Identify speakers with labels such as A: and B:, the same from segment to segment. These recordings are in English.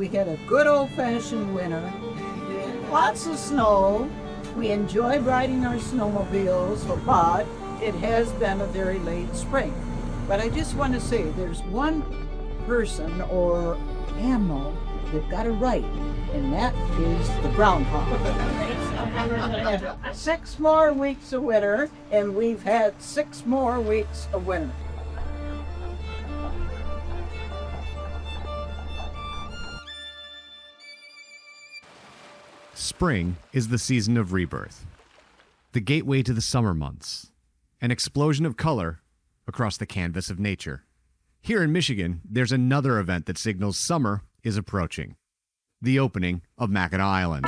A: We had a good old-fashioned winter. Lots of snow. We enjoyed riding our snowmobiles, but it has been a very late spring. But I just want to say there's one person or animal that got it right, and that is the groundhog. 6 more weeks of winter, and we've had 6 more weeks of winter.
B: Spring is the season of rebirth, the gateway to the summer months, an explosion of color across the canvas of nature. Here in Michigan, there's another event that signals summer is approaching: the opening of Mackinac Island.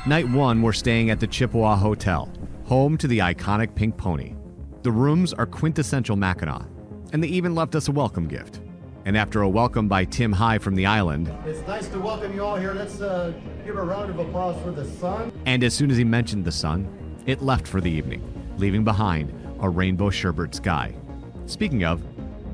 B: Night 1, we're staying at the Chippewa Hotel, home to the iconic Pink Pony. The rooms are quintessential Mackinac, and they even left us a welcome gift. And after a welcome by Tim High from the island,
C: it's nice to welcome you all here. Let's give a round of applause for the sun.
B: And as soon as he mentioned the sun, it left for the evening, leaving behind a rainbow sherbet sky. Speaking of,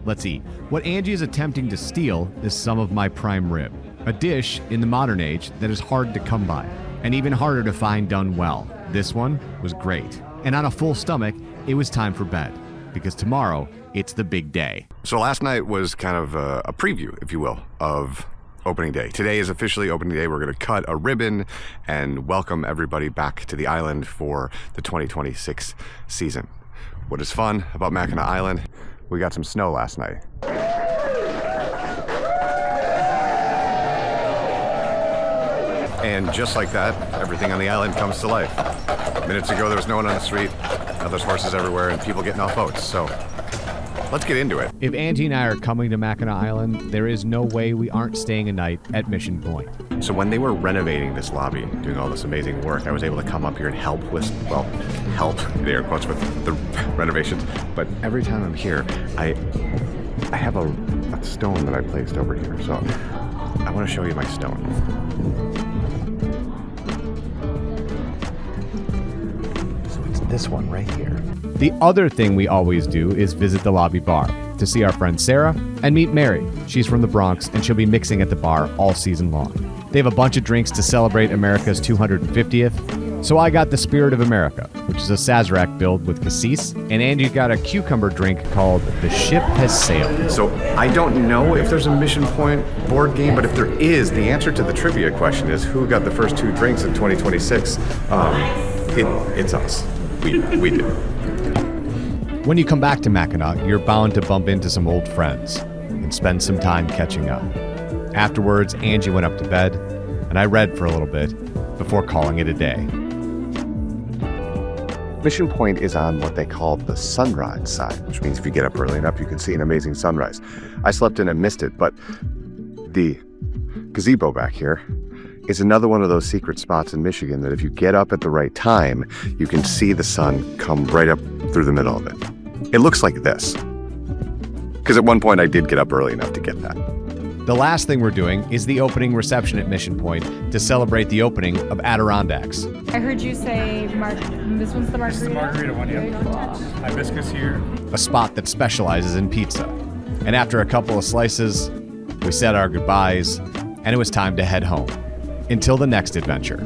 B: let's eat. What Angie is attempting to steal is some of my prime rib, a dish in the modern age that is hard to come by, and even harder to find done well. This one was great. And on a full stomach, it was time for bed, because tomorrow, it's the big day.
D: So last night was kind of a preview, if you will, of opening day. Today is officially opening day. We're going to cut a ribbon and welcome everybody back to the island for the 2026 season. What is fun about Mackinac Island? We got some snow last night. And just like that, everything on the island comes to life. Minutes ago, there was no one on the street. Now there's horses everywhere and people getting off boats. So let's get into it.
B: If Angie and I are coming to Mackinac Island, there is no way we aren't staying a night at Mission Point.
D: So when they were renovating this lobby, doing all this amazing work, I was able to come up here and help with, well, help, in air quotes, with the renovations. But every time I'm here, I have a stone that I placed over here. So I want to show you my stone. This one right here.
B: The other thing we always do is visit the lobby bar to see our friend Sarah and meet Mary. She's from the Bronx and she'll be mixing at the bar all season long. They have a bunch of drinks to celebrate America's 250th. So I got the Spirit of America, which is a Sazerac build with cassis, and Angie got a cucumber drink called The Ship Has Sailed.
D: So I don't know if there's a Mission Point board game, but if there is, the answer to the trivia question is who got the first 2 drinks in 2026? It's us. We did.
B: When you come back to Mackinac, you're bound to bump into some old friends and spend some time catching up. Afterwards, Angie went up to bed, and I read for a little bit before calling it a day.
D: Mission Point is on what they call the sunrise side, which means if you get up early enough, you can see an amazing sunrise. I slept in and missed it, but the gazebo back here is another one of those secret spots in Michigan that if you get up at the right time, you can see the sun come right up through the middle of it. It looks like this. Because at one point I did get up early enough to get that.
B: The last thing we're doing is the opening reception at Mission Point to celebrate the opening of Adirondacks.
E: I heard you say this one's the margarita?
F: This is the margarita one, yeah. Hibiscus here.
B: A spot that specializes in pizza. And after a couple of slices, we said our goodbyes, and it was time to head home. Until the next adventure.